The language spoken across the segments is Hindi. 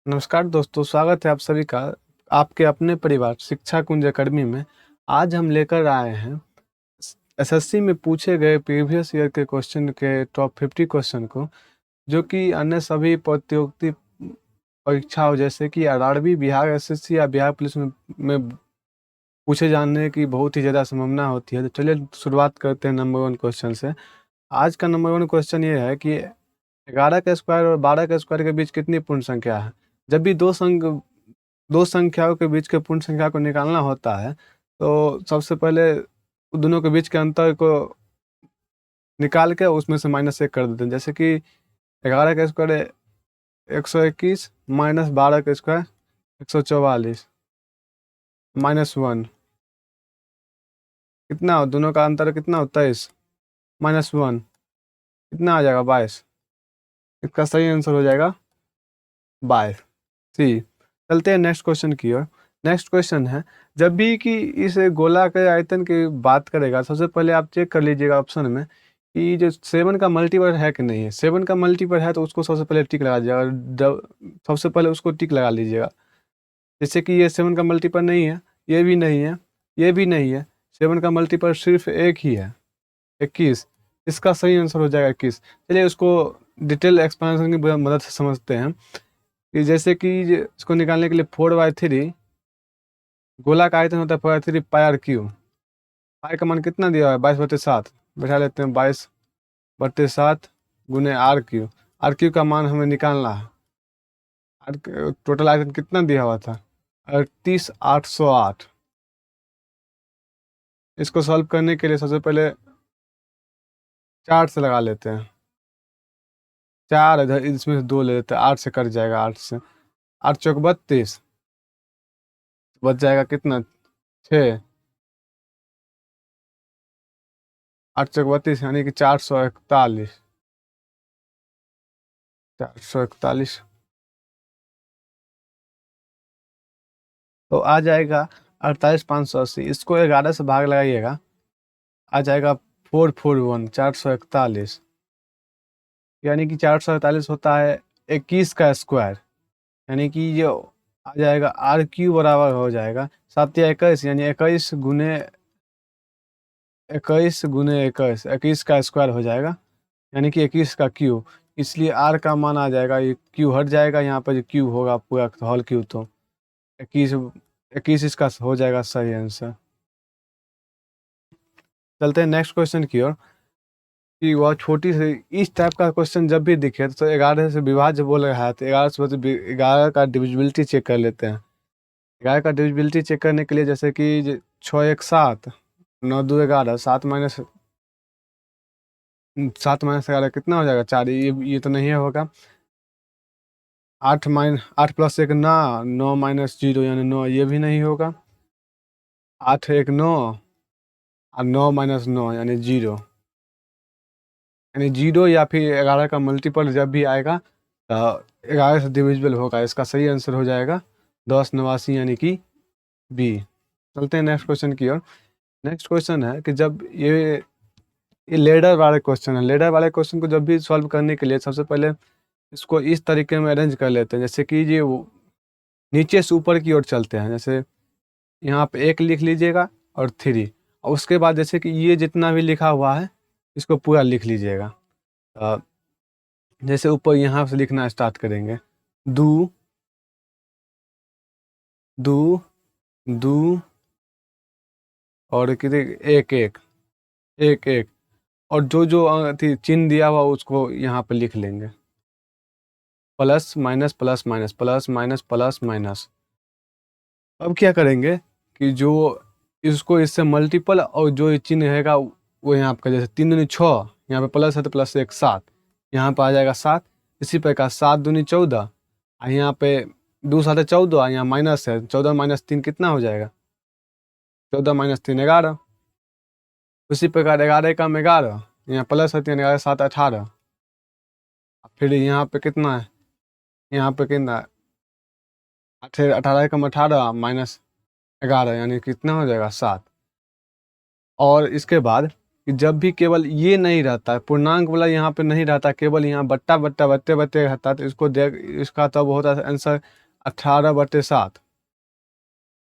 नमस्कार दोस्तों, स्वागत है आप सभी का आपके अपने परिवार शिक्षा कुंज अकेडमी में। आज हम लेकर आए हैं एसएससी में पूछे गए प्रीवियस ईयर के क्वेश्चन के टॉप 50 क्वेश्चन को, जो कि अन्य सभी प्रतियोगिता परीक्षाओं जैसे कि आरआरबी, बिहार एसएससी या बिहार पुलिस में पूछे जाने की बहुत ही ज़्यादा संभावना होती है। तो चलिए शुरुआत करते हैं नंबर 1 क्वेश्चन से। आज का नंबर 1 क्वेश्चन ये है कि 11 का स्क्वायर और 12 का स्क्वायर के बीच कितनी पूर्ण संख्या है। जब भी दो संख्याओं के बीच के पूर्ण संख्या को निकालना होता है, तो सबसे पहले दोनों के बीच के अंतर को निकाल के उसमें से -1 कर देते हैं। जैसे कि 11 का स्क्वायर 121 माइनस 12 का स्क्वायर 144 -1 कितना हो, दोनों का अंतर कितना हो, 23 -1 कितना आ जाएगा, 22। इसका सही आंसर हो जाएगा 22, सी। चलते हैं नेक्स्ट क्वेश्चन की ओर। नेक्स्ट क्वेश्चन है, जब भी कि इस गोलाकार आयतन की बात करेगा, सबसे पहले आप चेक कर लीजिएगा ऑप्शन में कि जो 7 का मल्टीपल है कि नहीं है। 7 का मल्टीपल है तो उसको सबसे पहले टिक लगा दीजिएगा। सबसे पहले उसको टिक लगा लीजिएगा। जैसे कि ये 7 का मल्टीपल नहीं है, ये भी नहीं है, ये भी नहीं है। 7 का मल्टीपल सिर्फ एक ही है, 21। इसका सही आंसर हो जाएगा 21। चलिए उसको डिटेल एक्सप्लेनेशन की मदद से समझते हैं कि जैसे कि इसको निकालने के लिए 4/3 गोला का आयतन होता है 4/3 पाई आर क्यू। पाई का मान कितना दिया हुआ है, 22/7। बैठा लेते हैं 22/7 गुने आर क्यू। आर क्यू का मान हमें निकालना है। टोटल आयतन कितना दिया हुआ था, 38,808। इसको सॉल्व करने के लिए सबसे पहले 4 से लगा लेते हैं। 4 इधर, इसमें से 2 ले लेते हैं, 8 से कट जाएगा। 8 से 8 चौक 32, बच जाएगा कितना, 6। 8 चौक 32 यानी कि 441। 441 तो आ जाएगा 48,580। इसको 11 से भाग लगाइएगा, आ जाएगा 441, 441। यानी कि 441 होता है 21 का स्क्वायर। यानी कि ये आ जाएगा आर क्यू बराबर हो जाएगा 7 या 21, यानी 21 का स्क्वायर हो जाएगा, यानी कि 21 का क्यू। इसलिए आर का मान आ जाएगा, ये क्यू हट जाएगा, यहाँ पर जो क्यू होगा पूरा होल क्यू, तो 21 21 इसका हो जाएगा सही आंसर। चलते हैं नेक्स्ट क्वेश्चन की ओर कि वह छोटी से इस टाइप का क्वेश्चन जब भी दिखे तो 11 से विभाज्य बोल रहा है, तो 11 से 11 का डिविजिबिलिटी चेक कर लेते हैं। 11 का डिविजिबिलिटी चेक करने के लिए जैसे कि 6 1 7, 9 2 11, 7 माइनस 11 कितना हो जाएगा, 4। ये तो नहीं होगा। 8 प्लस 1 9, 9 माइनस 0 यानी 9, ये भी नहीं होगा। 8 1 9 और 9 माइनस 9 यानी 0, यानी 0 या फिर 11 का मल्टीपल जब भी आएगा तो 11 से डिविजिबल होगा। इसका सही आंसर हो जाएगा 1089 यानी कि बी। चलते हैं नेक्स्ट क्वेश्चन की ओर। नेक्स्ट क्वेश्चन है कि जब ये लेडर वाले क्वेश्चन है। लेडर वाले क्वेश्चन को जब भी सॉल्व करने के लिए सबसे पहले इसको इस तरीके में अरेंज कर लेते हैं, जैसे कि ये नीचे से ऊपर की ओर चलते हैं। जैसे यहाँ पे 1 लिख लीजिएगा और 3, और उसके बाद जैसे कि ये जितना भी लिखा हुआ है इसको पूरा लिख लीजिएगा। जैसे ऊपर यहाँ से लिखना स्टार्ट करेंगे, दू दू दू और कितने, 1 1 1 1, और जो जो अथी चिन्ह दिया हुआ उसको यहाँ पे लिख लेंगे, plus minus plus minus plus minus plus minus. अब क्या करेंगे कि जो इसको इससे मल्टीपल और जो ये चिन्ह रहेगा वो यहाँ पे, जैसे 3 दूनी 6, यहाँ पे प्लस है तो प्लस 1 7, यहाँ पे आ जाएगा 7। इसी प्रकार 7 दूनी 14, और यहाँ पे 2 7 14, और यहाँ माइनस है 14 माइनस 3 कितना हो जाएगा, 14 माइनस 3 11। उसी प्रकार 11 का 11, यहाँ प्लस है 3, 11 7 18। फिर यहाँ पे कितना है, यहाँ पे कितना, 18 कम 18 माइनस 11 यानी कितना हो जाएगा 7। और इसके बाद कि जब भी केवल ये नहीं रहता, पूर्णांक वाला यहाँ पे नहीं रहता, केवल यहाँ बट्टा बट्टा बट्टे बट्टे रहता, तो इसको देख, इसका तब होता है आंसर 18/7,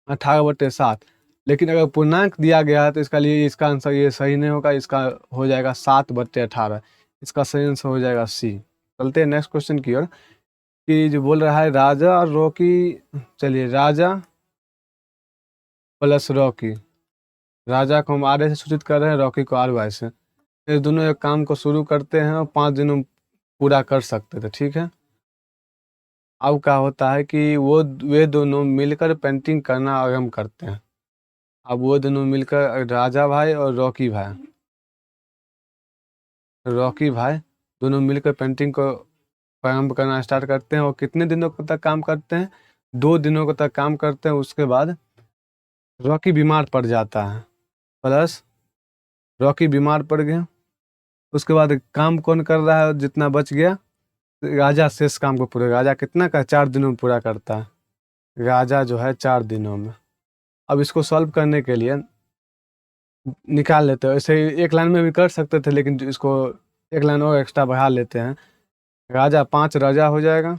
18/7। लेकिन अगर पूर्णांक दिया गया है तो इसका लिए इसका आंसर ये सही नहीं होगा, इसका हो जाएगा 7/18, इसका सही आंसर हो जाएगा सी। चलते हैं नेक्स्ट क्वेश्चन की ओर, कि जो बोल रहा है राजा और रॉकी, चलिए राजा प्लस रॉकी, राजा को हम आर से सूचित कर रहे हैं, रॉकी को RY से। ये दोनों एक काम को शुरू करते हैं और 5 दिनों में पूरा कर सकते थे, ठीक है। अब क्या होता है कि वे दोनों मिलकर पेंटिंग करना आरंभ करते हैं। अब वो दोनों मिलकर, राजा भाई और रॉकी भाई, दोनों मिलकर पेंटिंग को प्रारंभ करना स्टार्ट करते हैं, और कितने दिनों तक काम करते हैं? 2 दिनों तक काम करते हैं। उसके बाद रॉकी बीमार पड़ जाता है, प्लस रॉकी बीमार पड़ गया। उसके बाद काम कौन कर रहा है? जितना बच गया राजा शेष काम को पूरा, राजा कितना का 4 दिनों में पूरा करता है, राजा जो है 4 दिनों में। अब इसको सॉल्व करने के लिए निकाल लेते हैं, ऐसे ही एक लाइन में भी कर सकते थे, लेकिन इसको एक लाइन और एक्स्ट्रा बढ़ा लेते हैं। राजा 5 राजा हो जाएगा,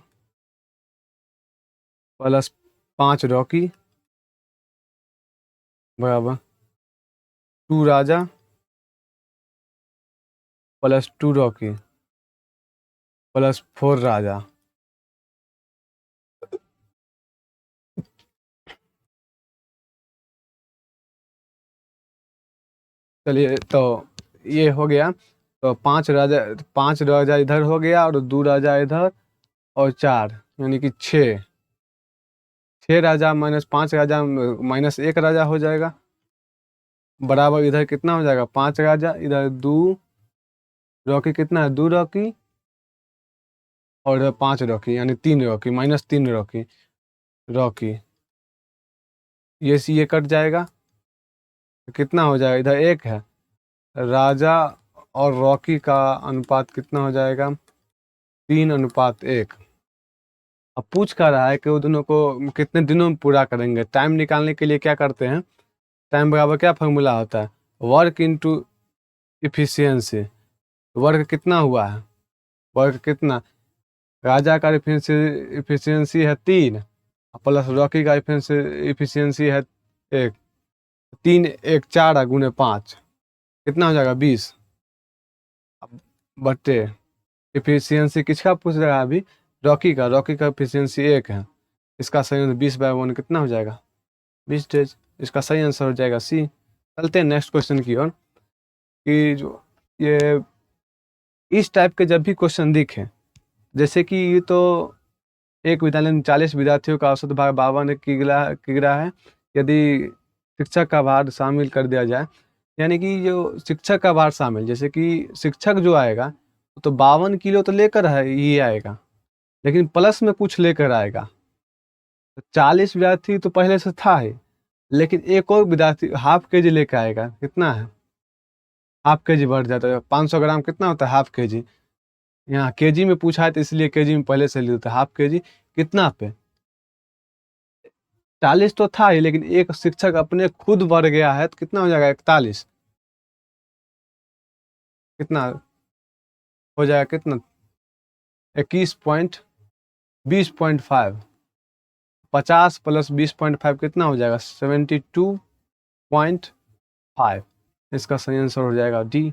प्लस 5 रॉकी बराबर 2 राजा प्लस 2 रॉकी प्लस 4 राजा। चलिए, तो ये हो गया। तो 5 राजा इधर हो गया, और 2 राजा इधर, और 4, यानी कि 6 राजा माइनस 5 राजा माइनस 1 राजा हो जाएगा, बराबर इधर कितना हो जाएगा? 5 राजा, इधर 2 रॉकी, कितना है? 2 रॉकी, और इधर 5 रॉकी, यानी 3 रॉकी माइनस 3 रॉकी, ये सी ये कट जाएगा, तो कितना हो जाएगा? इधर 1 है, राजा और रॉकी का अनुपात कितना हो जाएगा? 3:1। अब पूछ कर रहा है कि वो दोनों को कितने दिनों में पूरा करेंगे। टाइम निकालने के लिए क्या करते हैं? टाइम बराबर क्या फॉर्मूला होता है? Work into efficiency. वर्क कितना हुआ है? वर्क कितना? राजा का इफिशियंसी है 3, प्लस रॉकी का इफिशियंसी है 1। 3 1 4 गुने 5 कितना हो जाएगा? 20 बट्टे इफिशियंसी किसका पूछ रहा है अभी? रॉकी का इफिशियंसी 1 है, इसका सही आंसर 20/1 कितना हो जाएगा? 20 डेज। इसका सही आंसर हो जाएगा सी। चलते हैं नेक्स्ट क्वेश्चन की ओर, कि जो ये इस टाइप के जब भी क्वेश्चन दिखे, जैसे कि ये तो एक विद्यालय में 40 विद्यार्थियों का औसत भाग 52 किग्रा है, यदि शिक्षक का भार शामिल कर दिया जाए, यानी कि जो शिक्षक का भार शामिल, जैसे कि शिक्षक जो आएगा तो 52 किलो तो लेकर है ये आएगा, लेकिन प्लस में कुछ लेकर आएगा। 40 विद्यार्थी तो पहले से था ही, लेकिन एक और विद्यार्थी हाफ के जी लेकर आएगा। कितना है? हाफ के जी बढ़ जाता है। 500 ग्राम कितना होता है? हाफ के जी। यहाँ केजी में पूछा है तो इसलिए केजी में पहले से लेते हैं। हाफ के जी कितना पे? 40 तो था ही, लेकिन एक शिक्षक अपने खुद बढ़ गया है, तो कितना हो जाएगा? 41। कितना हो जाएगा? कितना? 20.5। 50 प्लस 20.5 कितना हो जाएगा? 72.5। इसका सही आंसर हो जाएगा डी।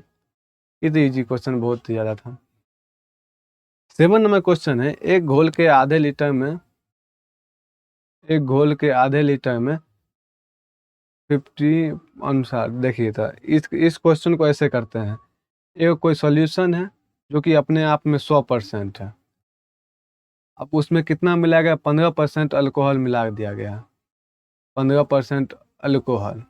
इजी क्वेश्चन बहुत ही ज़्यादा था। 7 नंबर क्वेश्चन है, एक घोल के आधे लीटर में 50 अनुसार, देखिए तो इस क्वेश्चन को ऐसे करते हैं। एक कोई सॉल्यूशन है जो कि अपने आप में 100% है। अब उसमें कितना मिलाया गया? 15% अल्कोहल मिला दिया गया, 15% अल्कोहल।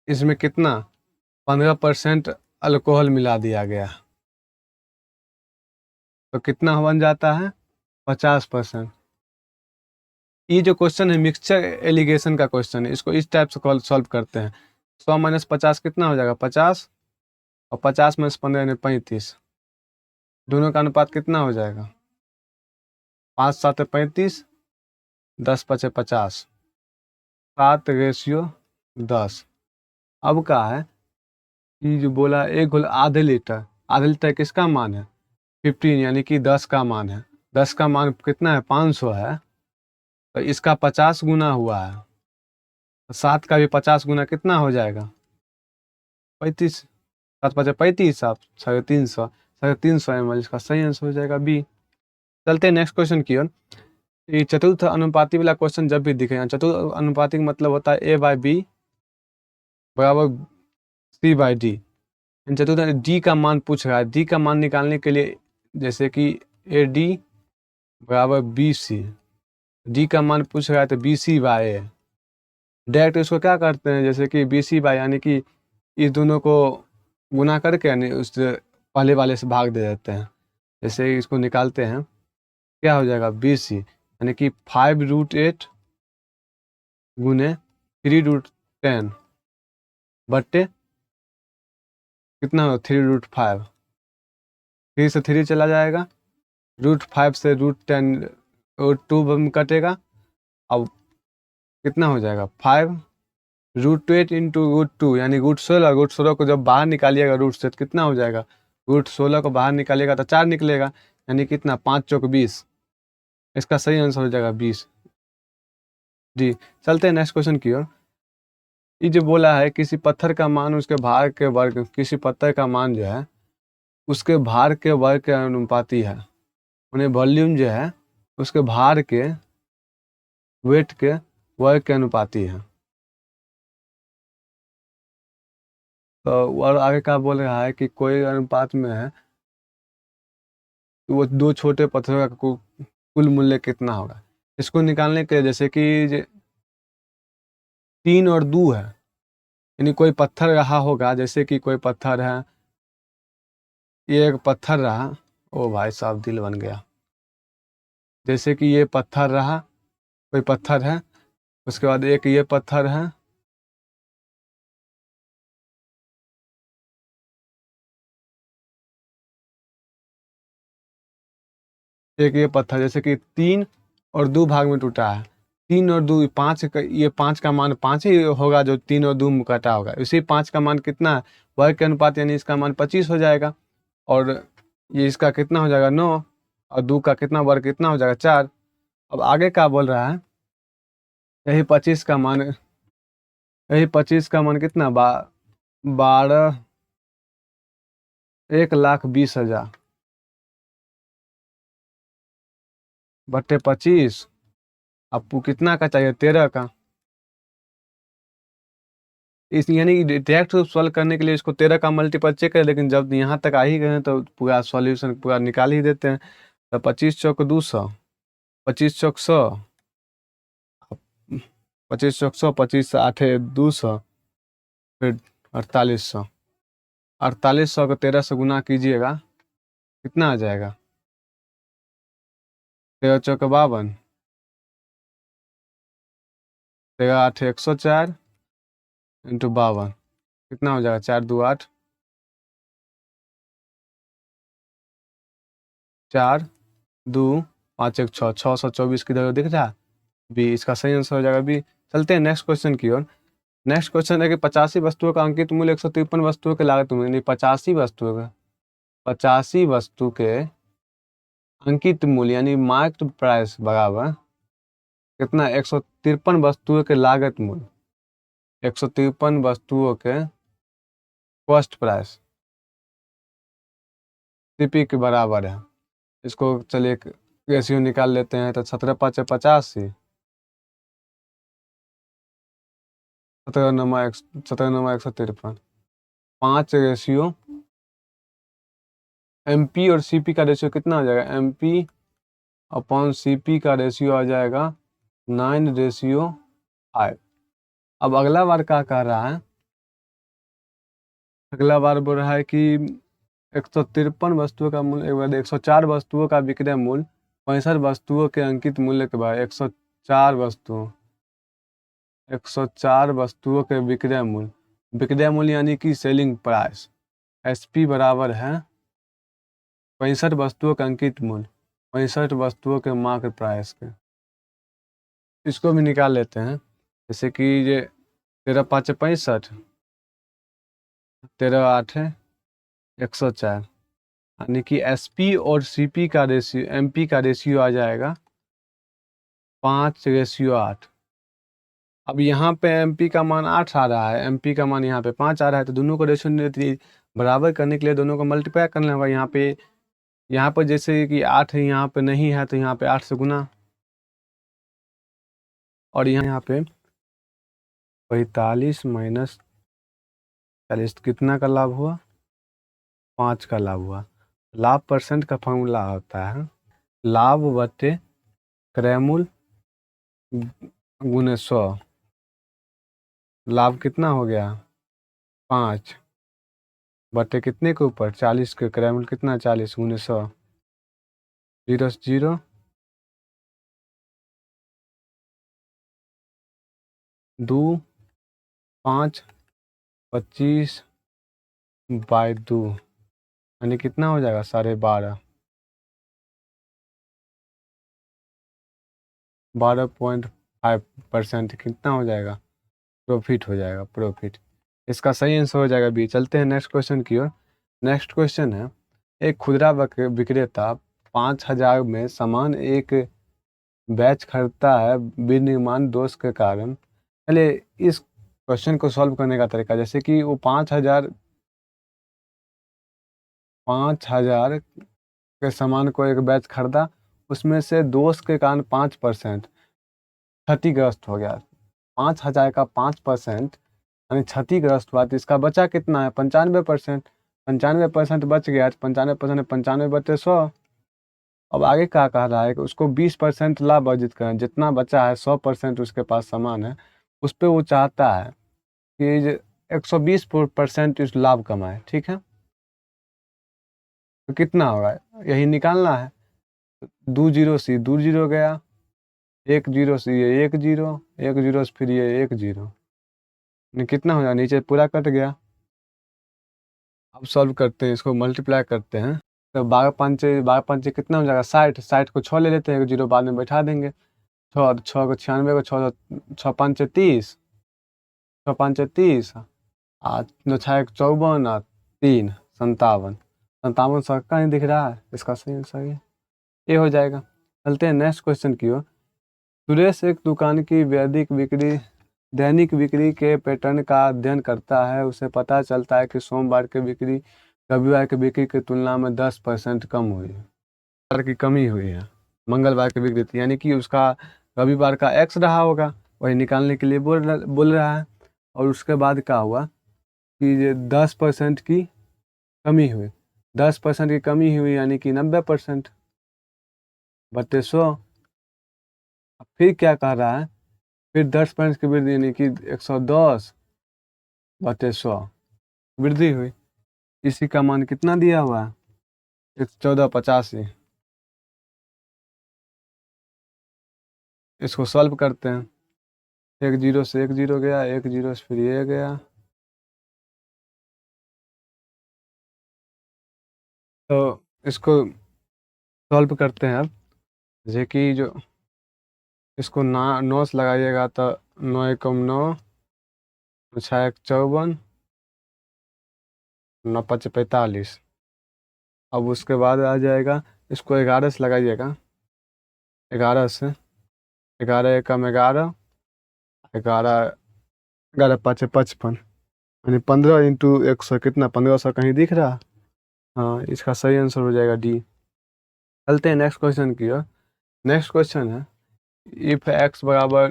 इसमें कितना? 15% अल्कोहल मिला दिया गया, तो कितना बन जाता है? 50%। ये जो क्वेश्चन है मिक्सचर एलिगेशन का क्वेश्चन है, इसको इस टाइप से सॉल्व करते हैं। 100 माइनस 50 कितना हो जाएगा? 50, और 50 माइनस 15 यानी 35। दोनों का अनुपात कितना हो जाएगा? 5 7 35, 10 पचे 50, 7:10। अब क्या है कि जो बोला एक घोल आधे लीटर किसका मान है 15, यानी कि 10 का मान है। 10 का मान कितना है 500 है, तो इसका 50 गुना हुआ है, तो 7 का भी 50 गुना कितना हो जाएगा 35। 7 पचे 35, आप 350, 350 ml, इसका सही आंसर हो जाएगा बी। चलते हैं नेक्स्ट क्वेश्चन की ओर। ये चतुर्थ अनुपाती वाला क्वेश्चन जब भी दिखे, चतुर्थ अनुपाती का मतलब होता है A/B बराबर C/D। चतुर्थ डी का मान पूछ रहा है, डी का मान निकालने के लिए जैसे कि AD बराबर BC, डी का मान पूछ रहा है तो BC/A। डायरेक्ट इसको क्या करते हैं, जैसे कि BC/, यानी कि इस दोनों को गुना करके यानी उस पहले वाले से भाग दे देते हैं। जैसे इसको निकालते हैं, क्या हो जाएगा BC, यानी कि 5√8 गुने 3√10 बट्टे कितना हो 3√5। 3 से 3 चला जाएगा, √5 से √10 और 2 कटेगा। अब कितना हो जाएगा 5√8 इंटू √2, यानी √16। √16 को जब बाहर निकालिएगा रूट से तो कितना हो जाएगा, √16 को बाहर निकालिएगा तो 4 निकलेगा, यानी कितना 5 चौक 20। इसका सही आंसर हो जाएगा 20 जी। चलते हैं नेक्स्ट क्वेश्चन की ओर। ये जो बोला है किसी पत्थर का मान उसके भार के वर्ग, किसी पत्थर का मान जो है उसके भार के वर्ग के अनुपाती है, उन्हें वॉल्यूम जो है उसके भार के वेट के वर्ग के अनुपाती है। तो और आगे का बोल रहा है कि कोई अनुपात में है तो वो दो छोटे पत्थरों का कुल मूल्य कितना होगा। इसको निकालने के लिए जैसे कि 3 और 2 है, यानी कोई पत्थर रहा होगा, जैसे कि कोई पत्थर है, ये एक पत्थर रहा, ओ भाई साहब दिल बन गया। जैसे कि ये पत्थर रहा, कोई पत्थर है, उसके बाद एक ये पत्थर है, एक ये पत्थर, जैसे कि 3 और 2 भाग में टूटा है। 3 और 2 5, ये 5 का मान 5 ही होगा जो 3 और 2 में कटा होगा। इसी 5 का मान कितना है वर्ग के अनुपात, यानी इसका मान 25 हो जाएगा। और ये इसका कितना हो जाएगा 9, और 2 का कितना वर्ग कितना हो जाएगा 4। अब आगे क्या बोल रहा है, यही 25 का मान, यही 25 का मान कितना 1,20,000 बट्टे 25। आपको कितना का चाहिए 13 का। इस यानी कि डायरेक्ट सॉल्व करने के लिए इसको 13 का मल्टीपल चेक करें, लेकिन जब यहाँ तक आ ही गए हैं तो पूरा सॉल्यूशन पूरा निकाल ही देते हैं। तो 25 चौक 200, 25 चौक 100, 25 चौक 100, 25 8 200, फिर 4800। 4800 को 13 से गुना कीजिएगा, कितना आ जाएगा 13 चौक 52, 13 8 104 इंटू 52, कितना हो जाएगा 4 2 8, 4 2 5 1 6, 624 किधर दिख रहा है बी। इसका सही आंसर हो जाएगा बी। चलते हैं नेक्स्ट क्वेश्चन की ओर। नेक्स्ट क्वेश्चन है कि 85 वस्तुओं का अंकित मूल्य 153 वस्तुओं के लागत मूल्य, यानी 85 वस्तुओं का 85 वस्तु के अंकित मूल्य यानी मार्केट प्राइस बराबर कितना 153 वस्तुओं के लागत मूल्य, 153 वस्तुओं के कॉस्ट प्राइस CP के बराबर है। इसको चलिए रेशियो निकाल लेते हैं, तो 17 5 85, 17 9 153, 5 MP और CP का रेशियो कितना हो जाएगा, MP अपॉन CP का रेशियो आ जाएगा 9:5। अब अगला बार क्या कह रहा है, अगला बार बोल रहा है कि 153 वस्तुओं का मूल्य, एक बार 104 वस्तुओं का विक्रय मूल्य 65 वस्तुओं के अंकित मूल्य के बाद 104 वस्तुओं के विक्रय मूल्य यानी कि सेलिंग प्राइस SP बराबर है 65 वस्तुओं का अंकित मूल्य 65 वस्तुओं के मार्केट प्राइस के। इसको भी निकाल लेते हैं। जैसे कि ये 13×5 = 65, 13×8 है 104, यानी कि एसपी और सीपी का रेशियो, एमपी का रेशियो आ जाएगा 5:8। अब यहाँ पे एमपी का मान 8 आ रहा है, एमपी का मान यहाँ पे 5 आ रहा है, तो दोनों को रेशियो बराबर करने के लिए दोनों को मल्टीप्लाई करना होगा। यहाँ पर जैसे कि 8 है, यहाँ पे नहीं है, तो यहाँ पे 8 से गुना, और यहाँ पे 45 माइनस 40, कितना का लाभ हुआ? 5 का लाभ हुआ। लाभ परसेंट का फॉर्मूला होता है लाभ बटे क्रयमूल्य गुने 100। लाभ कितना हो गया? 5 बटे कितने के ऊपर? 40 के, क्रयमूल्य कितना? 40 गुने 100, 0 से 0, 2, 5, 25/2, यानी कितना हो जाएगा? 12.5, 12.5% कितना हो जाएगा? प्रॉफिट हो जाएगा, प्रॉफिट। इसका सही आंसर हो जाएगा बी। चलते हैं नेक्स्ट क्वेश्चन की ओर। नेक्स्ट क्वेश्चन है, एक खुदरा विक्रेता 5,000 में सामान एक बैच खरीदता है विनिर्माण दोष के कारण। पहले इस क्वेश्चन को सॉल्व करने का तरीका, जैसे कि वो 5,000 के सामान को एक बैच खरीदा, उसमें से दोष के कारण 5% क्षतिग्रस्त हो गया। 5,000 का 5% यानी क्षतिग्रस्त हुआ, तो इसका बचा कितना है? 95%। 95% बच गया, 95% 95/100। अब आगे क्या कह रहा है कि उसको 20% लाभ अर्जित करें, जितना बचा है 100% उसके पास सामान है, उस पर वो चाहता है कि 120% इस लाभ कमाए। ठीक है, तो कितना होगा यही निकालना है। 2 0 से 2 0 गया, 1 0 से ये 1 0, 1 0 से फिर ये 1 0, कितना हो जाएगा? नीचे पूरा कट गया। अब सॉल्व करते हैं, इसको मल्टीप्लाई करते हैं। तो 12×5 कितना हो जाएगा? 60। 60 को 6 ले लेते हैं, 1 0 बाद में बैठा देंगे। 6 को 96 को 6, 6×5 = 30, 6×5 = 30, 6 × 54, 3 57। 57 सौ का नहीं दिख रहा है, इसका सही आंसर ये हो जाएगा। चलते हैं नेक्स्ट क्वेश्चन की ओर। सुरेश एक दुकान की दैनिक बिक्री के पैटर्न का अध्ययन करता है। उसे पता चलता है कि सोमवार की बिक्री रविवार की बिक्री की तुलना में 10% कम हुई है, की कमी हुई है। मंगलवार की बिक्री थी, यानी कि उसका रविवार का एक्स रहा होगा, वही निकालने के लिए बोल रहा है। और उसके बाद क्या हुआ कि ये 10% की कमी हुई। 10% की कमी हुई यानी कि 90% बटे 100। अब फिर क्या कह रहा है? फिर 10% की वृद्धि यानी कि 110 बटे 100 वृद्धि हुई। इसी का मान कितना दिया हुआ है? 1485। इसको सॉल्व करते हैं। 1 0 से 1 0 गया, 1 0 से फिर ये गया, तो इसको सॉल्व करते हैं अब। जैसे कि जो इसको 9 से लगाइएगा तो 9 × 9, 6 × 54, 9 × 5 = 45। अब उसके बाद आ जाएगा, इसको 11 से लगाइएगा, 11 से, 11 × 11, 11, 11×5 = 55, यानी 15 × 100 कितना? 1500 कहीं दिख रहा? हाँ, इसका सही आंसर हो जाएगा डी। चलते हैं नेक्स्ट क्वेश्चन की ओर। नेक्स्ट क्वेश्चन है, इफ x बराबर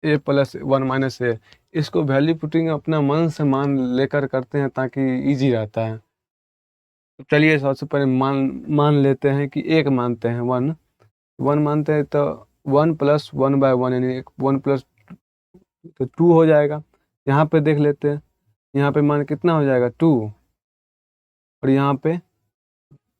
a + 1 - a। इसको वैल्यू पुटिंग अपना मन से मान लेकर करते हैं ताकि इजी रहता है। तो चलिए सबसे पहले मान लेते हैं कि 1 मानते हैं, 1 मानते हैं, तो 1 + 1/1 यानी 1 + तो 2 हो जाएगा। यहाँ पे देख लेते हैं, यहाँ पे मान कितना हो जाएगा? 2, और यहाँ पे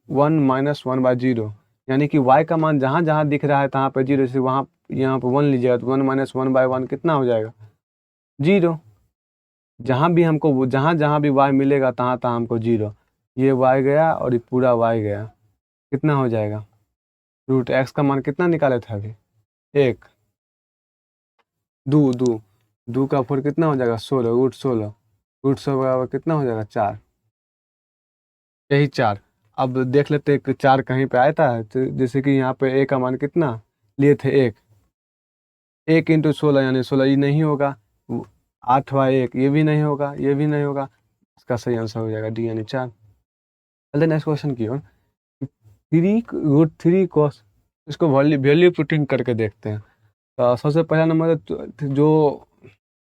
1 - 1/0, यानी कि y का मान जहाँ जहाँ दिख रहा है तहाँ पे 0, जैसे वहाँ यहाँ पे 1 लीजिएगा तो 1 - 1/1 कितना हो जाएगा? 0। जहाँ भी हमको जहाँ जहाँ भी y मिलेगा तहाँ तहाँ हमको 0। ये y गया और ये पूरा y गया, कितना हो जाएगा? √x का मान कितना निकाले थे अभी? 1। दो दो दो का 4 कितना हो जाएगा 16 रूट 16 रूट 16 बराबर कितना हो जाएगा 4, यही 4। अब देख लेते हैं कि 4 कहीं पे आया था, तो जैसे कि यहाँ पे ए का मान कितना लिए थे 1, 1 × 16 यानी 16, ये नहीं होगा। 8/1 ये भी नहीं होगा, ये भी नहीं होगा। इसका सही आंसर हो जाएगा डी यानी 4। चलते नेक्स्ट क्वेश्चन की ओर। 3 cos, इसको वैल्यू पुटिंग करके देखते हैं। तो सबसे पहला नंबर जो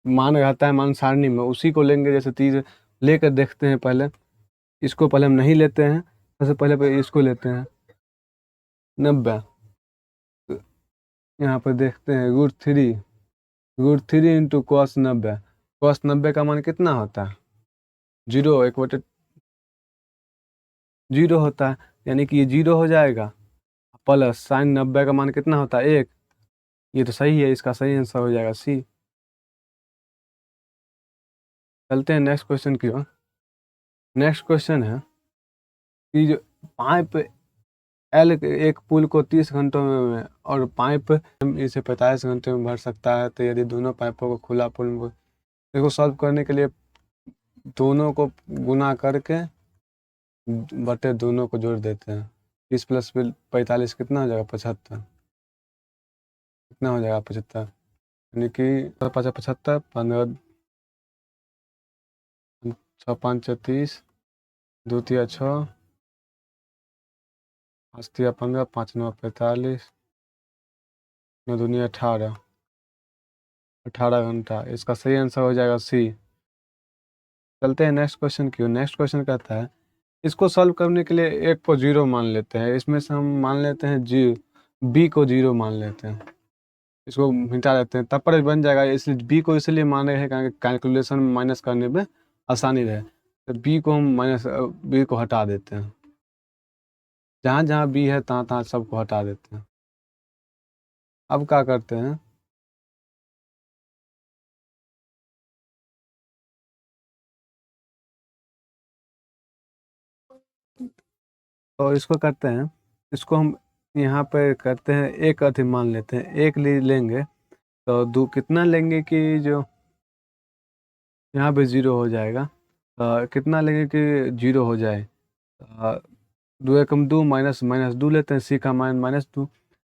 मान रहता है मान सारणी में उसी को लेंगे। जैसे 3 लेकर देखते हैं, पहले इसको पहले हम नहीं लेते हैं, सबसे पहले इसको लेते हैं 90। यहाँ पर देखते हैं √3 इंटू कॉस 90। कॉस 90 का मान कितना होता है 0, 1/0 होता है, यानी कि ये 0 हो जाएगा। प्लस साइन 90 का मान कितना होता है 1, ये तो सही है, इसका सही आंसर हो जाएगा सी। चलते हैं नेक्स्ट क्वेश्चन की ओर। नेक्स्ट क्वेश्चन है कि जो पाइप एल एक पुल को 30 घंटों में और पाइप इसे 45 घंटे में भर सकता है, तो यदि दोनों पाइपों को खुला पुल में, इसको सॉल्व करने के लिए दोनों को गुना करके बटे दोनों को जोड़ देते हैं। 30 + 45 कितना हो जाएगा 75, कितना हो जाएगा 75, यानी कि 75, 15 6 5 30, 2 3 6, 5 3 15, 5 9 45, 9 2 18, 18 घंटा। इसका सही आंसर हो जाएगा सी। चलते हैं नेक्स्ट क्वेश्चन की। नेक्स्ट क्वेश्चन कहता है इसको सॉल्व करने के लिए एक को 0 मान लेते हैं, इसमें से हम मान लेते हैं बी को 0 मान लेते हैं, इसको मिटा देते हैं, तब पर बन जाएगा। इसलिए बी को इसलिए मान रहे हैं कैलकुलेशन में माइनस करने में आसानी रहे, तो बी को हम बी को हटा देते हैं। जहाँ जहाँ बी है तहाँ तहाँ सबको हटा देते हैं। अब क्या करते हैं, तो इसको करते हैं, इसको हम यहाँ पे करते हैं एक अधिक मान लेते हैं, एक लेंगे तो दो कितना लेंगे कि जो यहाँ पे 0 हो जाएगा। कितना लेंगे कि 0 हो जाए। 2 एकम 2, माइनस माइनस 2 लेते हैं, सी का मान -2।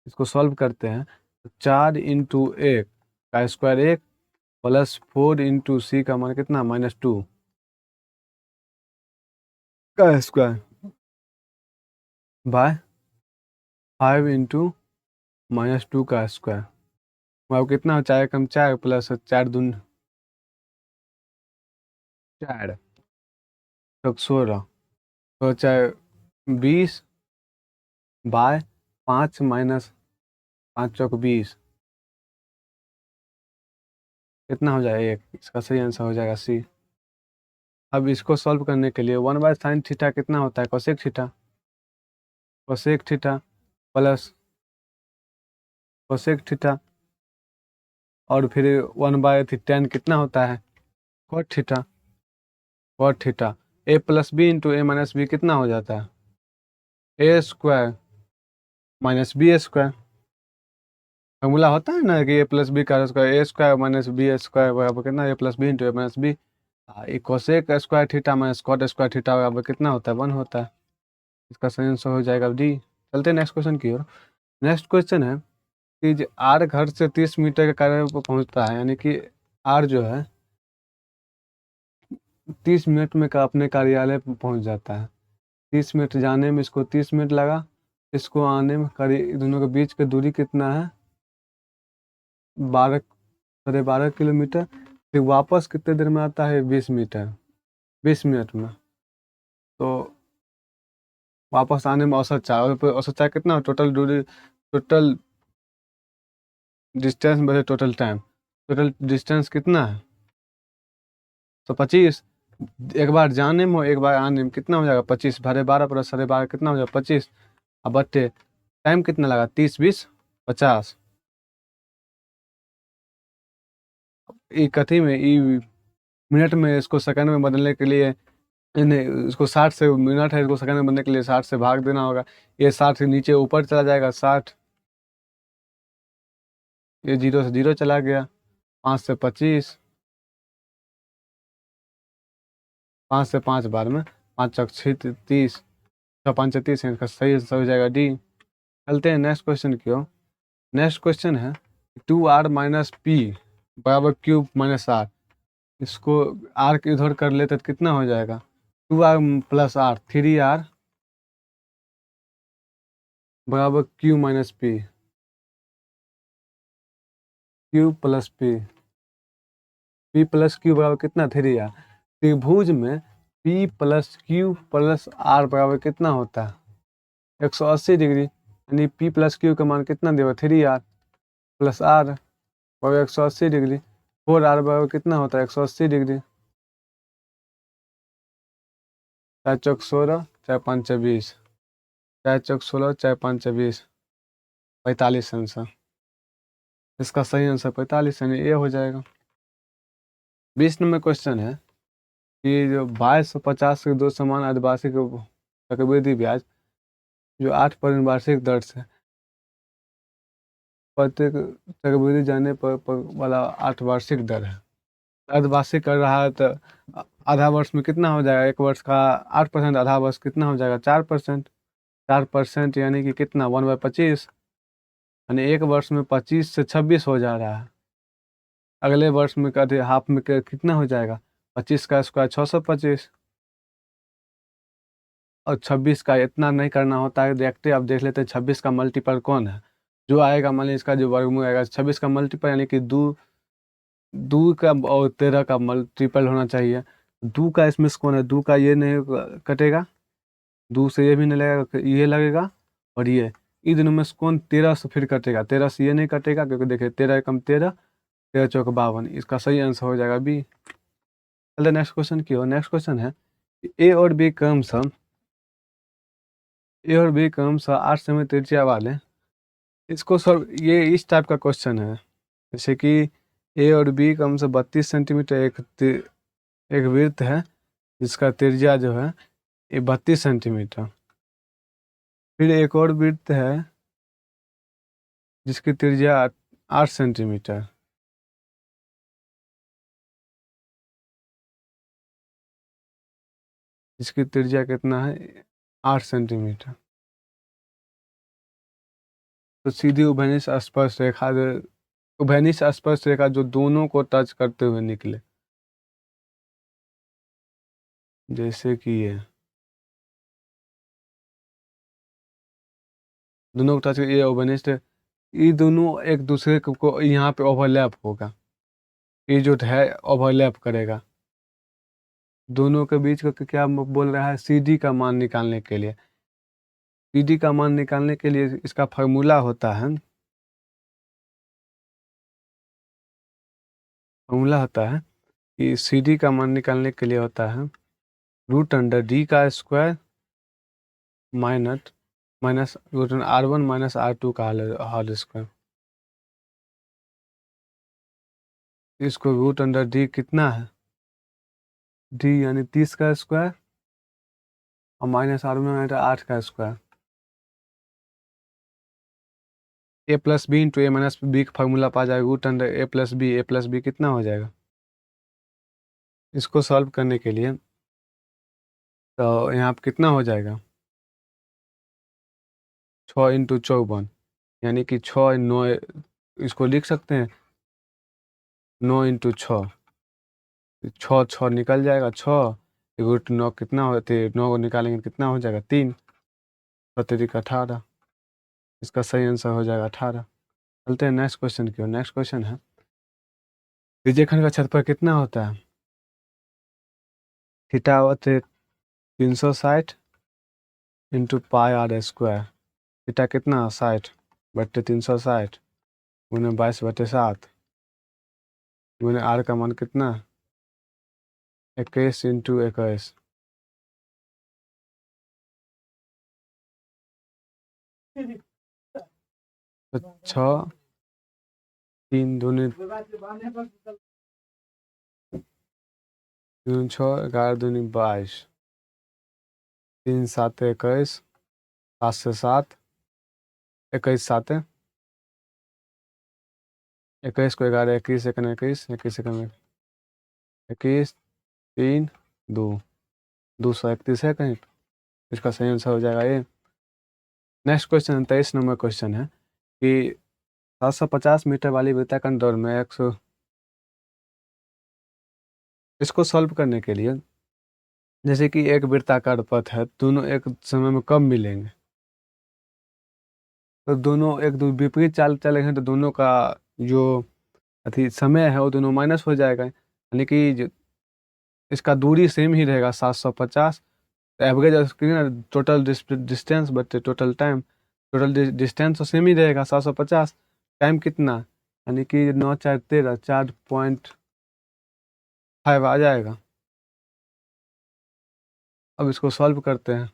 इसको सॉल्व करते हैं, 4 × 1 का स्क्वायर 1 प्लस 4 × सी का मान कितना -2 का स्क्वायर बाय 5 × -2 का स्क्वायर। अब कितना हो, 4 एकम 4 प्लस 4 दूनी 4 तो 16, तो चाहे 20 बाय 5 माइनस 5 चौक 20 कितना हो जाएगा 1। इसका सही आंसर हो जाएगा सी। अब इसको सॉल्व करने के लिए 1/sin थीटा कितना होता है cosec theta, cosec theta plus cosec theta, और फिर 1/tan कितना होता है cot theta, cot theta. a + b × a - b कितना हो जाता है a² - b² फॉर्मूला होता है ना कि a + b का स्क्वायर a² - b² बराबर कितना a + b × a - b। Cosec square theta minus cot square theta बराबर कितना होता है 1 होता है। इसका सही आंसर हो जाएगा डी। चलते हैं नेक्स्ट क्वेश्चन की ओर। नेक्स्ट क्वेश्चन है कि आर घर से 30 मीटर के कार्य पर पहुंचता है, यानी कि आर जो है 30 मिनट में का अपने कार्यालय पर पहुंच जाता है। 30 मिनट जाने में इसको 30 मिनट लगा, इसको आने में करीब दोनों के बीच की दूरी कितना है 12 किलोमीटर। फिर वापस कितने देर में आता है 20 मीटर 20 मिनट में। तो वापस आने में औसत चार्ज, औसत चार्ज कितना टोटल दूरी, टोटल डिस्टेंस बचे टोटल टाइम, टोटल डिस्टेंस कितना है तो 25। एक बार जाने में एक बार आने में कितना हो जाएगा 25, 12 + 12.5 कितना हो जाएगा 25। अब बटे टाइम कितना लगा 30 20 50। ई कथी में ई मिनट में, इसको सेकंड में बदलने के लिए नहीं, इसको 60 से मिनट है, इसको सेकंड में बदलने के लिए 60 से भाग देना होगा। ये 60 से नीचे ऊपर चला जाएगा 60, ये 0 से 0 चला गया। 5 से 25, 5 से 5 बार में 5 चौक 6 30, 6 5 30, इसका सही आंसर हो जाएगा डी। चलते हैं नेक्स्ट क्वेश्चन की ओर। नेक्स्ट क्वेश्चन है 2r माइनस पी बराबर क्यूब माइनस आर। इसको आर के इधर कर लेते तो कितना हो जाएगा? 2r प्लस आर, 3r बराबर Q minus P, Q plus P, P plus Q बराबर कितना? 3r। त्रिभुज में P plus Q plus R बराबर कितना होता है? 180 डिग्री। यानी पी प्लस क्यू का मान कितना देगा? 3r प्लस आर बराबर 180 डिग्री। 4r बराबर कितना होता है? 180 डिग्री। 4 चौक 16, 4 5 20, 4 चौक 16, 4 5 20, 45 आंसर। इसका सही आंसर 45 यानी ए हो जाएगा। 20 नंबर क्वेश्चन है कि जो 2250 के दो समान अर्धवार्षिक चक्रवृद्धि ब्याज जो 8% वार्षिक दर से प्रत्येक चक्रवृद्धि जाने पर वाला 8 वार्षिक दर है। अर्धवार्षिक कर रहा है तो आधा वर्ष में कितना हो जाएगा? एक वर्ष का 8%, आधा वर्ष कितना हो जाएगा? 4%। 4% यानी कि कितना? 1/25, यानी एक वर्ष में 25 से 26 हो जा रहा है। अगले वर्ष में कभी हाफ में कितना हो जाएगा? 25 का स्क्वायर 625, और 26 का इतना नहीं करना होता है। देखते अब देख लेते हैं 26 का मल्टीपल कौन है जो आएगा। मान लीजिए इसका जो वर्गमूल आएगा 26 का मल्टीपल, यानी कि 2 का और 13 का मल्टीपल होना चाहिए। 2 का इसमें से कौन है? 2 का ये नहीं कटेगा, 2 से ये भी नहीं लगेगा, ये लगेगा, और ये इन दोनों में से कौन 13 से फिर कटेगा? 13 से ये नहीं कटेगा, क्योंकि देखिए 13 एकम 13, 13 चौक 52। इसका सही आंसर हो जाएगा बी। चलिए नेक्स्ट क्वेश्चन की ओर। नेक्स्ट क्वेश्चन है ए और बी क्रमशः 8 सेमी त्रिज्या वाले, इसको सर ये इस टाइप का क्वेश्चन है जैसे कि ए और बी क्रमशः 32 सेंटीमीटर एक वृत्त है जिसका त्रिज्या जो है ये 32 सेंटीमीटर। फिर एक और वृत्त है जिसकी त्रिज्या 8 सेंटीमीटर। इसकी त्रिज्या कितना है? 8 सेंटीमीटर। तो सीधी उभयनिष्ठ स्पर्श रेखा उभयनिष्ठ स्पर्श रेखा जो दोनों को टच करते हुए निकले, जैसे कि ये दोनों को टच कर, ये उभयनिष्ठ, ये दोनों एक दूसरे को यहाँ पे ओवरलैप होगा, ये जो है ओवरलैप करेगा। दोनों के बीच का क्या बोल रहा है? सीडी का मान निकालने के लिए। सीडी का मान निकालने के लिए इसका फार्मूला होता है, कि सीडी का मान निकालने के लिए होता है √d का square minus √r1 minus r2 का होल स्क्वायर। इसको √d कितना है? d यानी 30 का स्क्वायर, और माइनस r1 8 का square. a plus B into A minus B का फार्मूला पा जाएगा √a plus B. A plus B कितना हो जाएगा? इसको सॉल्व करने के लिए तो यहाँ पे कितना हो जाएगा? 6 इंटू 54, यानी कि 6 9, इसको लिख सकते हैं 9 इंटू 6, 6 6 निकल जाएगा। 6 √9 कितना होते? 9 को निकालेंगे कितना हो जाएगा? 3, 17 18। इसका सही आंसर हो जाएगा 18। चलते हैं नेक्स्ट क्वेश्चन की ओर। नेक्स्ट क्वेश्चन है त्रिज्यखंड का क्षेत्रफल कितना होता है? थीटा होते 360 into pi R square. Theta कितना? 60/360 गुने 22/7 गुने आर का मान कितना? 21 इंटू 21। तो 6 3 दूनी 6 11 दूनी 22, 3 7 21, 7 से 7, 21 7 21 को 11, 21 सेकंड 21, 21 सेकंड 21, 3, 2, 231 है कहीं। इसका सही आंसर हो जाएगा ये। नेक्स्ट क्वेश्चन 23 नंबर क्वेश्चन है कि 750 मीटर वाली वृत्ताकार दौड़ में 100, इसको सॉल्व करने के लिए जैसे कि एक वृत्ताकार पथ है, दोनों एक समय में कब मिलेंगे, तो दोनों एक विपरीत चाल चले हैं तो दोनों का जो अति समय है वो दोनों माइनस हो जाएगा, यानी कि इसका दूरी सेम ही रहेगा 750। Average total distance but total time, total distance तो सेम ही रहेगा 750। टाइम कितना, यानी कि 9 4 13, 4.5 आ जाएगा। अब इसको सॉल्व करते हैं,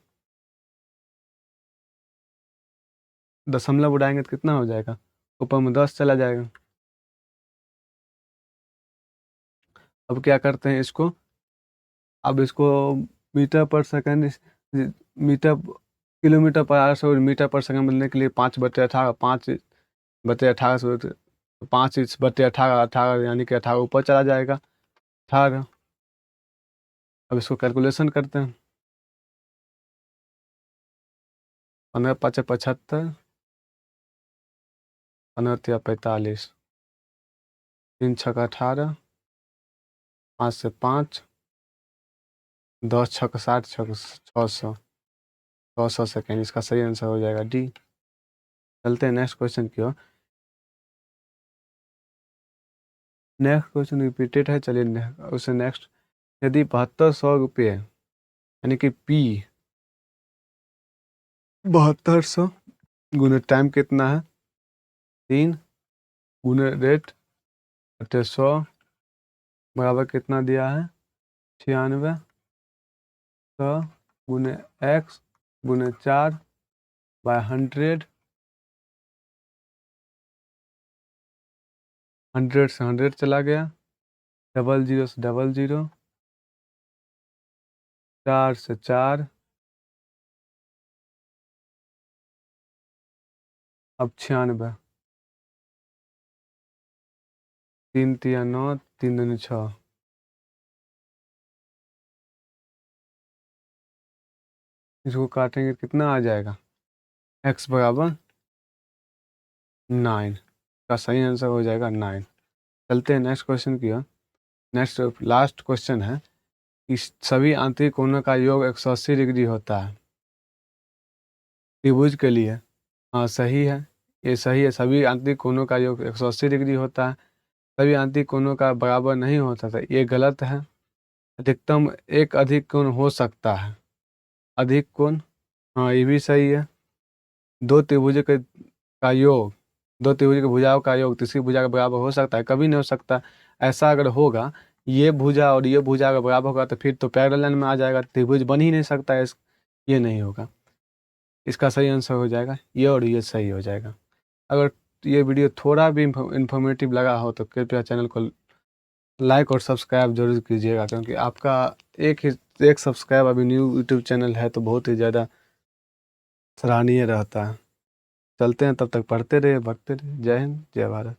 दशमलव उड़ाएंगे तो कितना हो जाएगा, ऊपर में 10 चला जाएगा। अब क्या करते हैं इसको, अब इसको मीटर पर सेकंड, मीटर किलोमीटर पर आवर से मीटर पर सेकंड बनने के लिए 5/18, 5/18 से 5/18, 18 यानी कि 18 ऊपर चला जाएगा 18। अब इसको कैलकुलेशन करते हैं, 15 5 75, 15 45, 3 6 18, 5 से 5, 10 6 60, 600, 600 सेकेंड। इसका सही आंसर हो जाएगा डी। चलते हैं नेक्स्ट क्वेश्चन की ओर। नेक्स्ट क्वेश्चन रिपीटेड है, चलिए उससे नेक्स्ट, यदि 7200 रुपये यानी कि पी 7200 गुने टाइम कितना है 3 गुने रेट 100 बराबर कितना दिया है 96, 100 गुने एक्स गुने 4 बाय 100, 100 से 100 चला गया, 00 से 00, 4 से 4, अब 96, 3 3 9, 3 दूनी 6, इसको काटेंगे कितना आ जाएगा, x बराबर 9 का सही आंसर हो जाएगा 9। चलते हैं नेक्स्ट क्वेश्चन की ओर। नेक्स्ट लास्ट क्वेश्चन है कि सभी आंतरिक कोणों का योग 180 डिग्री होता है त्रिभुज के लिए। हाँ सही है, ये सही है, सभी आंतरिक कोणों का योग 180 डिग्री होता है। सभी आंतरिक कोणों का बराबर नहीं होता था, ये गलत है। अधिकतम एक अधिक कोण हो सकता है, अधिक कोण, हाँ ये भी सही है। दो त्रिभुज का योग, दो त्रिभुज की भुजाओं का योग तीसरी भुजा के बराबर हो सकता है, कभी नहीं हो सकता। ऐसा अगर होगा, ये भुजा और ये भुजा अगर बराबर होगा तो फिर तो पैरेलल लाइन में आ जाएगा, त्रिभुज बन ही नहीं सकता है। ये नहीं होगा, इसका सही आंसर हो जाएगा ये, और ये सही हो जाएगा। अगर ये वीडियो थोड़ा भी इंफॉर्मेटिव लगा हो तो कृपया चैनल को लाइक और सब्सक्राइब जरूर कीजिएगा, क्योंकि आपका एक सब्सक्राइब अभी न्यू यूट्यूब चैनल है तो बहुत ही ज़्यादा सराहनीय रहता है। चलते हैं, तब तक पढ़ते रहिए, भगते रहिए। जय हिंद, जय भारत।